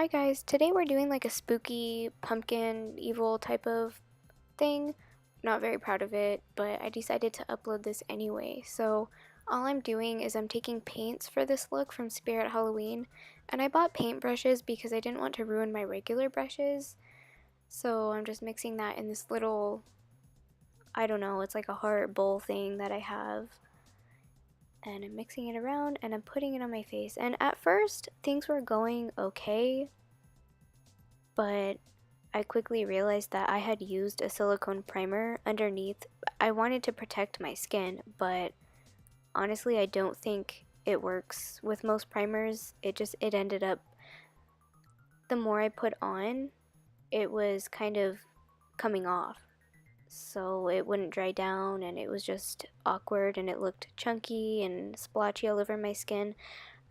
Hi guys, today we're doing like a spooky pumpkin evil type of thing. Not very proud of it, but I decided to upload this anyway. So all I'm doing is I'm taking paints for this look from Spirit Halloween, and I bought paintbrushes because I didn't want to ruin my regular brushes. So I'm just mixing that in this little, I don't know, it's like a heart bowl thing that I have. And I'm mixing it around and I'm putting it on my face. And at first, things were going okay, but I quickly realized that I had used a silicone primer underneath. I wanted to protect my skin, but honestly, I don't think it works with most primers. It ended up, the more I put on, it was kind of coming off. So it wouldn't dry down and it was just awkward and it looked chunky and splotchy all over my skin.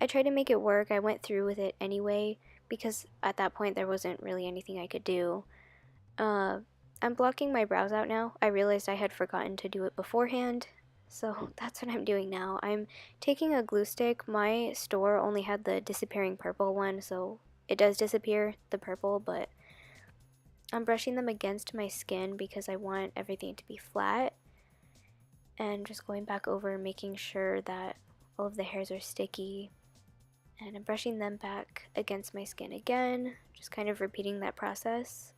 I tried to make it work. I went through with it anyway because at that point there wasn't really anything I could do. Uh, I'm blocking my brows out now. I realized I had forgotten to do it beforehand, so that's what I'm doing now. I'm taking a glue stick. My store only had the disappearing purple one, so it does disappear, the purple, but I'm brushing them against my skin because I want everything to be flat, and just going back over making sure that all of the hairs are sticky, and I'm brushing them back against my skin again, just kind of repeating that process.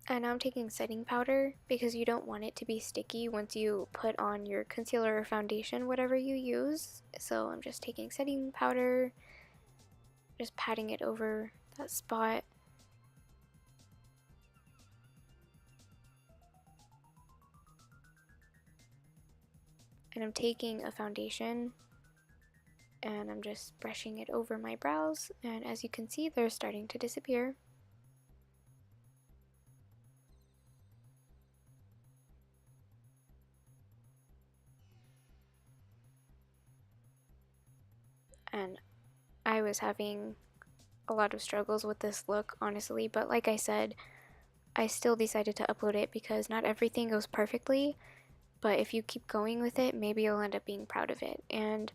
And now I'm taking setting powder because you don't want it to be sticky once you put on your concealer or foundation, whatever you use. So I'm just taking setting powder, just patting it over that spot. And I'm taking a foundation and I'm just brushing it over my brows. And as you can see, they're starting to disappear. And I was having a lot of struggles with this look, honestly, but like I said, I still decided to upload it because not everything goes perfectly, but if you keep going with it, maybe you'll end up being proud of it. And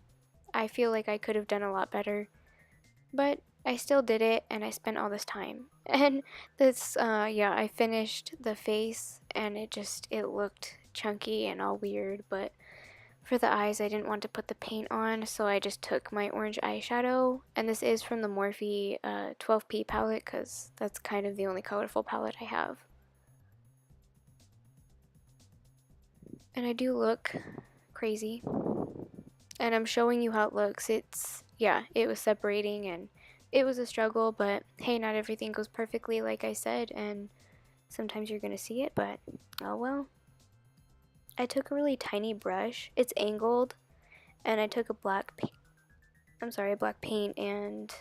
I feel like I could have done a lot better, but I still did it and I spent all this time. And this, yeah, I finished the face and it looked chunky and all weird, but for the eyes, I didn't want to put the paint on, so I just took my orange eyeshadow, and this is from the Morphe 12P palette, because that's kind of the only colorful palette I have. And I do look crazy, and I'm showing you how it looks. Yeah, it was separating, and it was a struggle, but hey, not everything goes perfectly, like I said, and sometimes you're gonna see it, but oh well. I took a really tiny brush, it's angled, and I took a black paint, and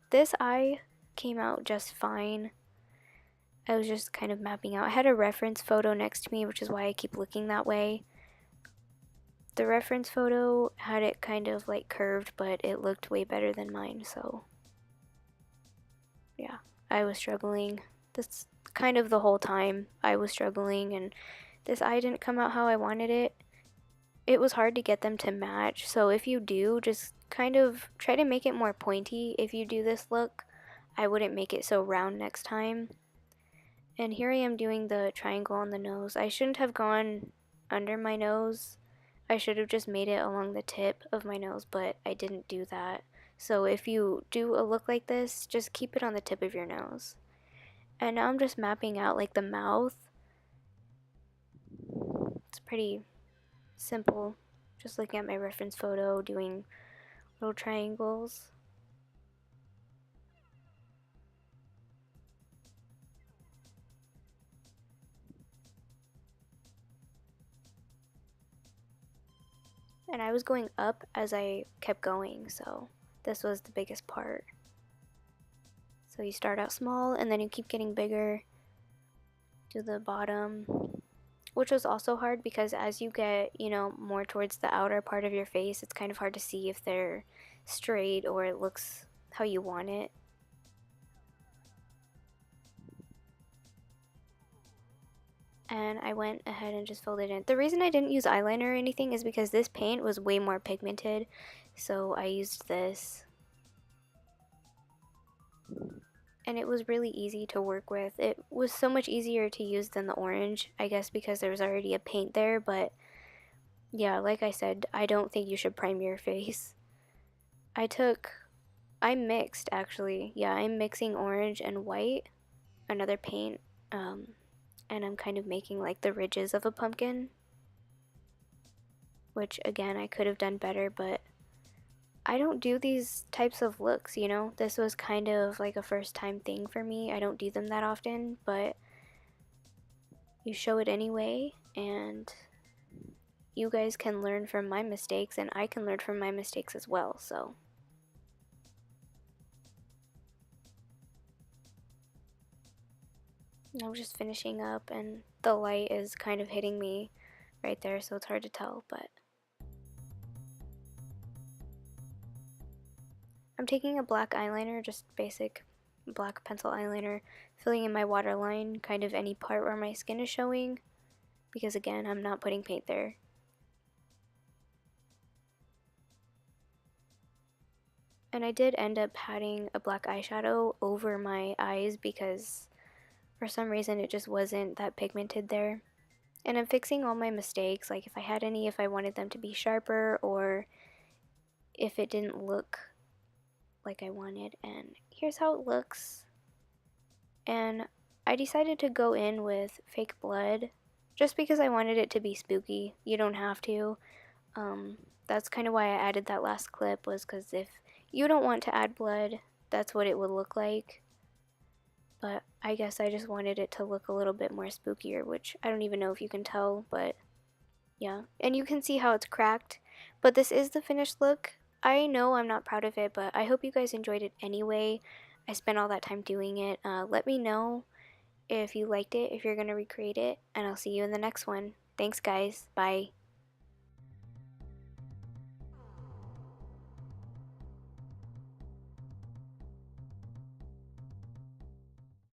this eye came out just fine. I was just kind of mapping out. I had a reference photo next to me, which is why I keep looking that way. The reference photo had it kind of like curved, but it looked way better than mine, so yeah, I was struggling. That's kind of the whole time I was struggling, and this eye didn't come out how I wanted it. It was hard to get them to match, so if you do, just kind of try to make it more pointy. If you do this look, I wouldn't make it so round next time. And here I am doing the triangle on the nose. I shouldn't have gone under my nose. I should have just made it along the tip of my nose, but I didn't do that. So if you do a look like this, just keep it on the tip of your nose. And now I'm just mapping out like the mouth. It's pretty simple. Just looking at my reference photo, doing little triangles. And I was going up as I kept going, so this was the biggest part. So you start out small and then you keep getting bigger to the bottom, which was also hard because as you get, more towards the outer part of your face, it's kind of hard to see if they're straight or it looks how you want it. and I went ahead and just filled it in. The reason I didn't use eyeliner or anything is because this paint was way more pigmented, so I used this. And it was really easy to work with. It was so much easier to use than the orange, I guess because there was already a paint there, but yeah, like I said, I don't think you should prime your face. I took, I mixed actually. Yeah, I'm mixing orange and white, another paint, and I'm kind of making like the ridges of a pumpkin, which again, I could have done better, but I don't do these types of looks, you know? This was kind of like a first time thing for me. I don't do them that often, but you show it anyway, and you guys can learn from my mistakes, and I can learn from my mistakes as well, so. I'm just finishing up, and the light is kind of hitting me right there, so it's hard to tell, but. I'm taking a black eyeliner, just basic black pencil eyeliner, filling in my waterline, kind of any part where my skin is showing, because again, I'm not putting paint there. And I did end up patting a black eyeshadow over my eyes because for some reason it just wasn't that pigmented there. And I'm fixing all my mistakes, like if I had any, if I wanted them to be sharper, or if it didn't look like I wanted. And here's how it looks. And I decided to go in with fake blood just because I wanted it to be spooky. You don't have to. That's kind of why I added that last clip, was because if you don't want to add blood, that's what it would look like. But I guess I just wanted it to look a little bit more spookier, which I don't even know if you can tell, but yeah. And you can see how it's cracked, but this is the finished look. I know I'm not proud of it, but I hope you guys enjoyed it anyway. I spent all that time doing it. Let me know if you liked it, if you're going to recreate it, and I'll see you in the next one. Thanks, guys. Bye.